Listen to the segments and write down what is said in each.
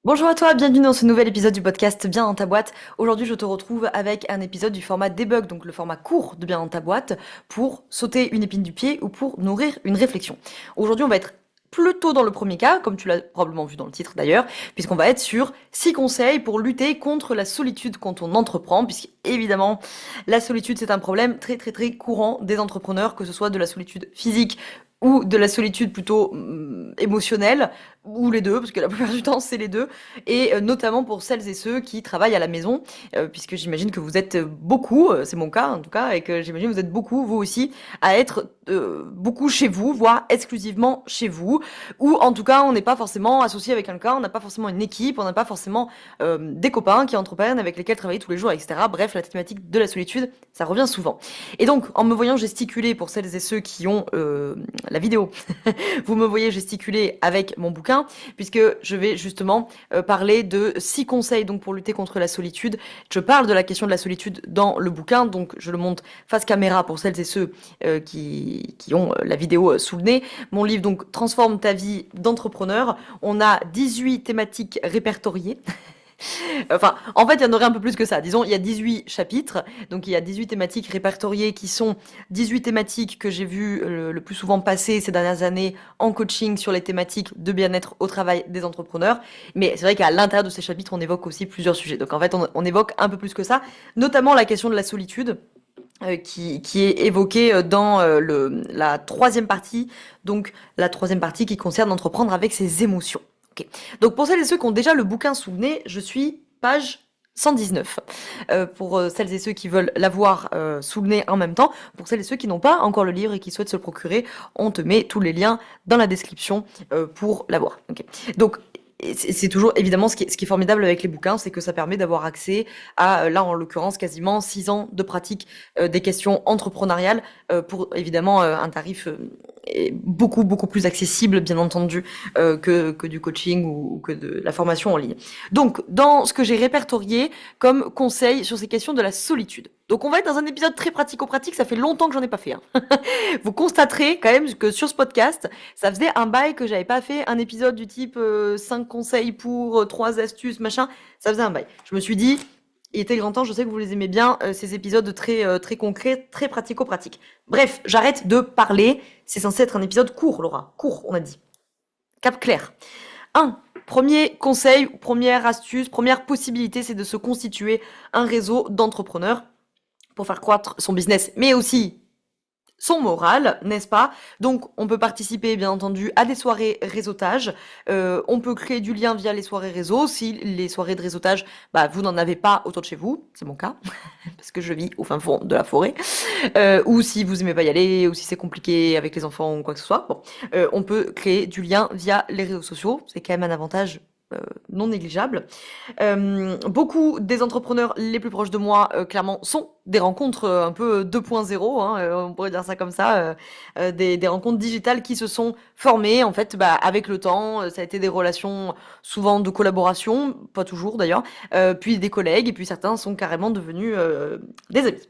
Bonjour à toi, bienvenue dans ce nouvel épisode du podcast Bien dans ta boîte. Aujourd'hui, je te retrouve avec un épisode du format debug, donc le format court de Bien dans ta boîte, pour sauter une épine du pied ou pour nourrir une réflexion. Aujourd'hui, on va être plutôt dans le premier cas, comme tu l'as probablement vu dans le titre d'ailleurs, puisqu'on va être sur 6 conseils pour lutter contre la solitude quand on entreprend, puisque évidemment, la solitude c'est un problème très courant des entrepreneurs, que ce soit de la solitude physique ou de la solitude plutôt émotionnelle, ou les deux, parce que la plupart du temps c'est les deux, et notamment pour celles et ceux qui travaillent à la maison, puisque j'imagine que vous êtes beaucoup, c'est mon cas en tout cas, et que j'imagine que vous êtes beaucoup, vous aussi, à être beaucoup chez vous, voire exclusivement chez vous, ou en tout cas on n'est pas forcément associé avec quelqu'un, on n'a pas forcément une équipe, on n'a pas forcément des copains qui entreprennent avec lesquels travailler tous les jours, etc. Bref, la thématique de la solitude, ça revient souvent. Et donc, en me voyant gesticuler pour celles et ceux qui ont la vidéo, vous me voyez gesticuler avec mon bouquin, puisque je vais justement parler de 6 conseils donc pour lutter contre la solitude. Je parle de la question de la solitude dans le bouquin, donc je le montre face caméra pour celles et ceux qui ont la vidéo sous le nez. Mon livre donc transforme ta vie d'entrepreneur. On a 18 thématiques répertoriées. Enfin, en fait, il y en aurait un peu plus que ça. Disons, il y a 18 chapitres, donc il y a 18 thématiques répertoriées qui sont 18 thématiques que j'ai vues le plus souvent passer ces dernières années en coaching sur les thématiques de bien-être au travail des entrepreneurs. Mais c'est vrai qu'à l'intérieur de ces chapitres, on évoque aussi plusieurs sujets. Donc en fait, on évoque un peu plus que ça, notamment la question de la solitude. Qui est évoquée dans la troisième partie, donc la troisième partie qui concerne d'entreprendre avec ses émotions. Okay. Donc pour celles et ceux qui ont déjà le bouquin sous le nez, je suis page 119. Pour celles et ceux qui veulent l'avoir sous le nez en même temps, pour celles et ceux qui n'ont pas encore le livre et qui souhaitent se le procurer, on te met tous les liens dans la description pour l'avoir. Okay. Donc c'est toujours évidemment ce qui est formidable avec les bouquins, c'est que ça permet d'avoir accès à, là en l'occurrence, quasiment 6 ans de pratique des questions entrepreneuriales pour évidemment un tarif beaucoup plus accessible, bien entendu, que du coaching ou que de la formation en ligne. Donc, dans ce que j'ai répertorié comme conseil sur ces questions de la solitude. Donc, on va être dans un épisode très pratico-pratique, ça fait longtemps que j'en ai pas fait. Hein. Vous constaterez quand même que sur ce podcast, ça faisait un bail que j'avais pas fait un épisode du type 5 conseils pour 3 astuces, machin. Ça faisait un bail. Je me suis dit, il était grand temps, je sais que vous les aimez bien, ces épisodes très concrets, très pratico-pratiques. Bref, j'arrête de parler. C'est censé être un épisode court, Laura. Court, on a dit. Cap clair. 1. Premier conseil, première astuce, première possibilité, c'est de se constituer un réseau d'entrepreneurs pour faire croître son business, mais aussi son moral, n'est-ce pas? Donc, on peut participer, bien entendu, à des soirées réseautage. On peut créer du lien via les soirées réseau. Si les soirées de réseautage, vous n'en avez pas autour de chez vous, c'est mon cas, parce que je vis au fin fond de la forêt, ou si vous aimez pas y aller, ou si c'est compliqué avec les enfants ou quoi que ce soit, bon, on peut créer du lien via les réseaux sociaux. C'est quand même un avantage non négligeable. Beaucoup des entrepreneurs les plus proches de moi, clairement, sont des rencontres un peu 2.0, hein, on pourrait dire ça comme ça, des rencontres digitales qui se sont formées en fait avec le temps. Ça a été des relations souvent de collaboration, pas toujours d'ailleurs, puis des collègues, et puis certains sont carrément devenus des amis.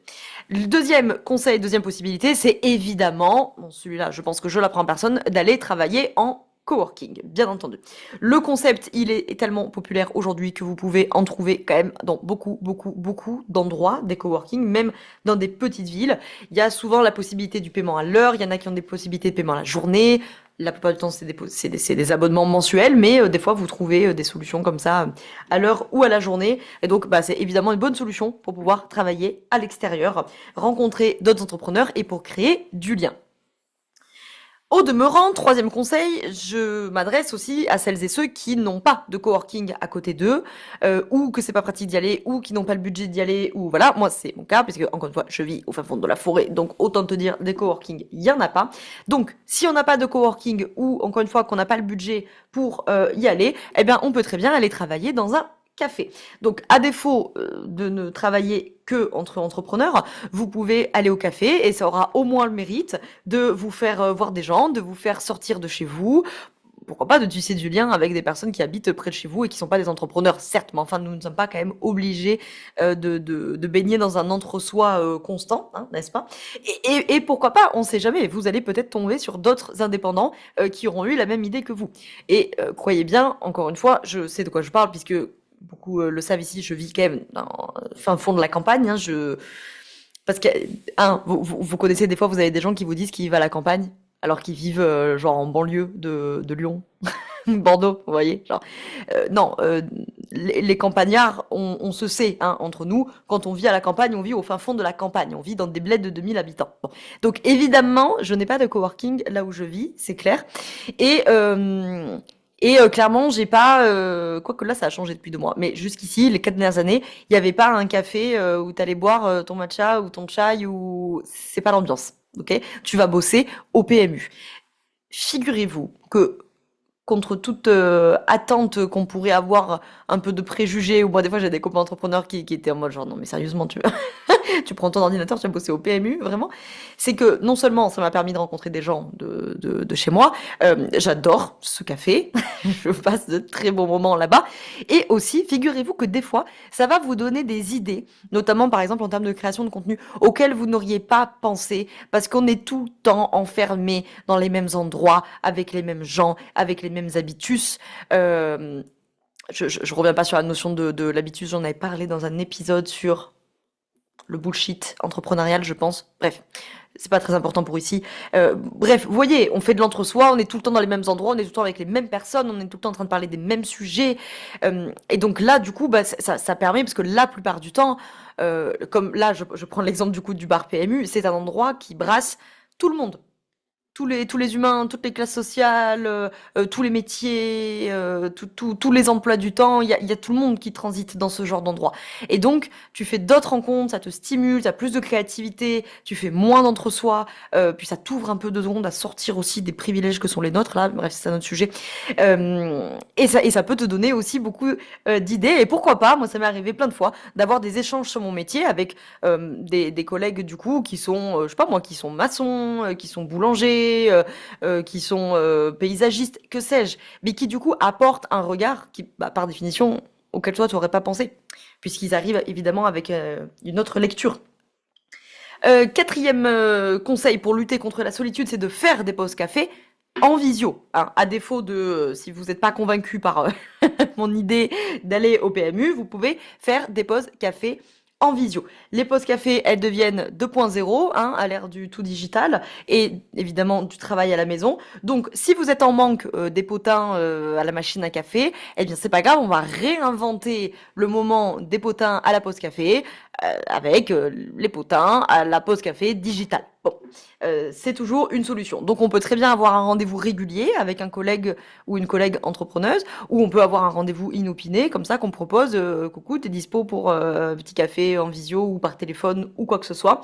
Le deuxième conseil, deuxième possibilité, c'est évidemment, bon, celui-là je pense que je l'apprends en personne, d'aller travailler en coworking, bien entendu. Le concept, il est tellement populaire aujourd'hui que vous pouvez en trouver quand même dans beaucoup d'endroits, des coworking, même dans des petites villes. Il y a souvent la possibilité du paiement à l'heure, il y en a qui ont des possibilités de paiement à la journée. La plupart du temps, c'est des abonnements mensuels, mais des fois, vous trouvez des solutions comme ça à l'heure ou à la journée. Et donc, c'est évidemment une bonne solution pour pouvoir travailler à l'extérieur, rencontrer d'autres entrepreneurs et pour créer du lien. Au demeurant, troisième conseil, je m'adresse aussi à celles et ceux qui n'ont pas de coworking à côté d'eux, ou que c'est pas pratique d'y aller, ou qui n'ont pas le budget d'y aller, ou voilà, moi c'est mon cas, puisque encore une fois, je vis au fin fond de la forêt, donc autant te dire, des coworking, il y en a pas. Donc, si on n'a pas de coworking, ou encore une fois, qu'on n'a pas le budget pour y aller, eh bien, on peut très bien aller travailler dans un café. Donc, à défaut de ne travailler que entre entrepreneurs, vous pouvez aller au café et ça aura au moins le mérite de vous faire voir des gens, de vous faire sortir de chez vous, pourquoi pas de tisser du lien avec des personnes qui habitent près de chez vous et qui sont pas des entrepreneurs, certes, mais enfin, nous ne sommes pas quand même obligés de baigner dans un entre-soi constant, hein, n'est-ce pas? Et pourquoi pas, on sait jamais, vous allez peut-être tomber sur d'autres indépendants qui auront eu la même idée que vous. Et croyez bien, encore une fois, je sais de quoi je parle, puisque beaucoup le savent ici, je vis quand même dans le fin fond de la campagne, hein, parce que, vous connaissez des fois, vous avez des gens qui vous disent qu'ils vivent à la campagne, alors qu'ils vivent genre en banlieue de Lyon, Bordeaux, vous voyez, genre. Non, les campagnards, on se sait, hein, entre nous, quand on vit à la campagne, on vit au fin fond de la campagne, on vit dans des bleds de 2000 habitants. Bon. Donc évidemment, je n'ai pas de coworking là où je vis, c'est clair. Et, clairement, j'ai pas, quoique là, ça a changé depuis 2 mois, mais jusqu'ici, les 4 dernières années, il n'y avait pas un café où tu allais boire ton matcha ou ton chai, ou c'est pas l'ambiance. Ok, tu vas bosser au PMU. Figurez-vous que contre toute attente qu'on pourrait avoir, un peu de préjugés, ou moi des fois j'ai des copains entrepreneurs qui étaient en mode genre non mais sérieusement tu prends ton ordinateur, tu vas bosser au PMU, vraiment. C'est que non seulement ça m'a permis de rencontrer des gens de chez moi, j'adore ce café, je passe de très bons moments là-bas, et aussi, figurez-vous que des fois, ça va vous donner des idées, notamment par exemple en termes de création de contenu, auxquelles vous n'auriez pas pensé, parce qu'on est tout le temps enfermé dans les mêmes endroits, avec les mêmes gens, avec les mêmes habitus. Je reviens pas sur la notion de l'habitus, j'en avais parlé dans un épisode sur le bullshit entrepreneurial, je pense. Bref, c'est pas très important pour ici. Bref, vous voyez, on fait de l'entre-soi, on est tout le temps dans les mêmes endroits, on est tout le temps avec les mêmes personnes, on est tout le temps en train de parler des mêmes sujets. Et donc là, du coup, bah, ça permet, parce que la plupart du temps, comme là, je prends l'exemple du coup du bar PMU, c'est un endroit qui brasse tout le monde. Tous les humains, toutes les classes sociales, tous les métiers, tous les emplois du temps, il y a tout le monde qui transite dans ce genre d'endroit. Et donc, tu fais d'autres rencontres, ça te stimule, tu as plus de créativité, tu fais moins d'entre-soi, puis ça t'ouvre un peu de secondes à sortir aussi des privilèges que sont les nôtres, là, bref, c'est un autre sujet. Et ça peut te donner aussi beaucoup d'idées. Et pourquoi pas, moi ça m'est arrivé plein de fois, d'avoir des échanges sur mon métier avec des collègues du coup qui sont, je sais pas moi, qui sont maçons, qui sont boulangers, qui sont paysagistes, que sais-je, mais qui du coup apportent un regard qui, bah, par définition, auquel toi tu n'aurais pas pensé, puisqu'ils arrivent évidemment avec une autre lecture. Quatrième conseil pour lutter contre la solitude, c'est de faire des pauses café en visio, hein. À défaut de, si vous n'êtes pas convaincu par mon idée d'aller au PMU, vous pouvez faire des pauses café en visio. Les pauses café, elles deviennent 2.0, hein, à l'ère du tout digital et évidemment du travail à la maison. Donc, si vous êtes en manque des potins à la machine à café, eh bien, c'est pas grave, on va réinventer le moment des potins à la pause café avec les potins à la pause café digitale. Bon, c'est toujours une solution. Donc, on peut très bien avoir un rendez-vous régulier avec un collègue ou une collègue entrepreneuse, ou on peut avoir un rendez-vous inopiné, comme ça, qu'on propose, coucou, t'es dispo pour un petit café en visio ou par téléphone ou quoi que ce soit.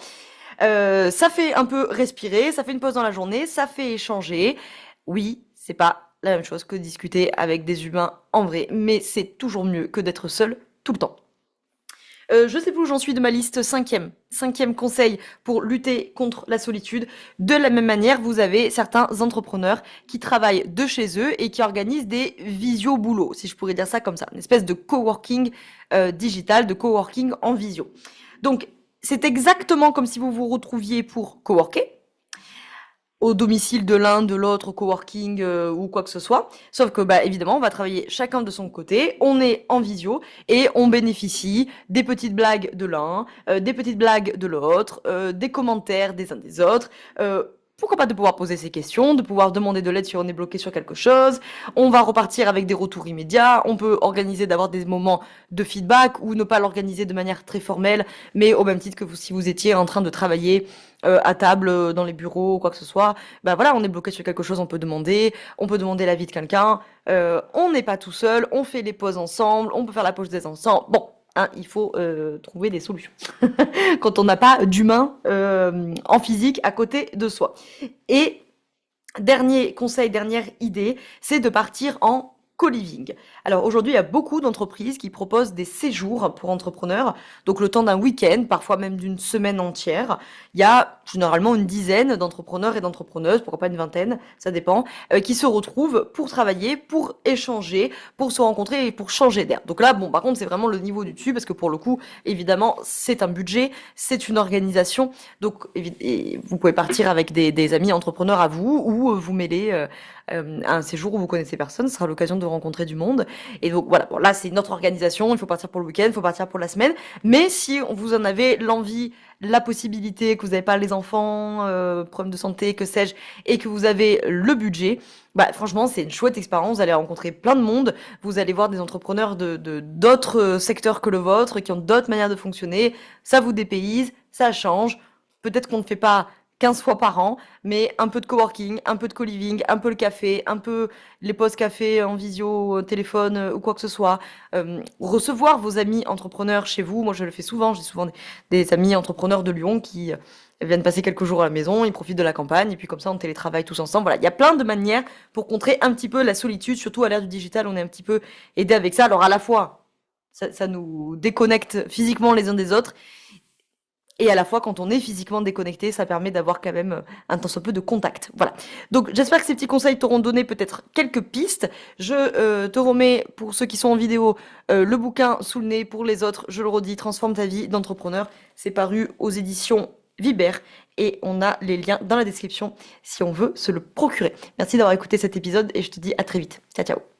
Ça fait un peu respirer, ça fait une pause dans la journée, ça fait échanger. Oui, c'est pas la même chose que discuter avec des humains en vrai, mais c'est toujours mieux que d'être seul tout le temps. Je sais plus où j'en suis de ma liste, cinquième conseil pour lutter contre la solitude. De la même manière, vous avez certains entrepreneurs qui travaillent de chez eux et qui organisent des visio-boulots, si je pourrais dire ça comme ça, une espèce de coworking digital, de coworking en visio. Donc, c'est exactement comme si vous vous retrouviez pour coworker, au domicile de l'un, de l'autre, au coworking ou quoi que ce soit. Sauf que, bah, évidemment, on va travailler chacun de son côté, on est en visio et on bénéficie des petites blagues de l'un, des petites blagues de l'autre, des commentaires des uns des autres. Pourquoi pas de pouvoir poser ses questions, de pouvoir demander de l'aide si on est bloqué sur quelque chose. On va repartir avec des retours immédiats. On peut organiser d'avoir des moments de feedback ou ne pas l'organiser de manière très formelle, mais au même titre que si vous étiez en train de travailler à table dans les bureaux ou quoi que ce soit. Ben voilà, on est bloqué sur quelque chose, on peut demander l'avis de quelqu'un. On n'est pas tout seul, on fait les pauses ensemble, on peut faire la pause des ensemble. Bon. Hein, il faut trouver des solutions quand on n'a pas d'humain en physique à côté de soi. Et dernier conseil, dernière idée, c'est de partir en co-living. Alors aujourd'hui, il y a beaucoup d'entreprises qui proposent des séjours pour entrepreneurs, donc le temps d'un week-end, parfois même d'une semaine entière. Il y a généralement une dizaine d'entrepreneurs et d'entrepreneuses, pourquoi pas une vingtaine, ça dépend, qui se retrouvent pour travailler, pour échanger, pour se rencontrer et pour changer d'air. Donc là, bon, par contre, c'est vraiment le niveau du dessus, parce que pour le coup, évidemment, c'est un budget, c'est une organisation, donc et vous pouvez partir avec des amis entrepreneurs à vous, ou vous mêler à un séjour où vous connaissez personne, ce sera l'occasion de rencontrer du monde. Et donc voilà, bon, là c'est notre organisation, il faut partir pour le week-end, il faut partir pour la semaine, mais si vous en avez l'envie, la possibilité, que vous n'avez pas les enfants, problèmes de santé, que sais-je, et que vous avez le budget, bah franchement c'est une chouette expérience, vous allez rencontrer plein de monde, vous allez voir des entrepreneurs de d'autres secteurs que le vôtre, qui ont d'autres manières de fonctionner, ça vous dépayse, ça change, peut-être qu'on ne fait pas 15 fois par an, mais un peu de coworking, un peu de co-living, un peu le café, un peu les pauses café en visio, au téléphone ou quoi que ce soit. Recevoir vos amis entrepreneurs chez vous, moi je le fais souvent, j'ai souvent des amis entrepreneurs de Lyon qui viennent passer quelques jours à la maison, ils profitent de la campagne, et puis comme ça on télétravaille tous ensemble. Voilà, il y a plein de manières pour contrer un petit peu la solitude, surtout à l'ère du digital, on est un petit peu aidé avec ça. Alors à la fois, ça nous déconnecte physiquement les uns des autres, et à la fois, quand on est physiquement déconnecté, ça permet d'avoir quand même un tant soit peu de contact. Voilà. Donc, j'espère que ces petits conseils t'auront donné peut-être quelques pistes. Je te remets, pour ceux qui sont en vidéo, le bouquin sous le nez. Pour les autres, je le redis, Transforme ta vie d'entrepreneur. C'est paru aux éditions Viber. Et on a les liens dans la description si on veut se le procurer. Merci d'avoir écouté cet épisode et je te dis à très vite. Ciao, ciao.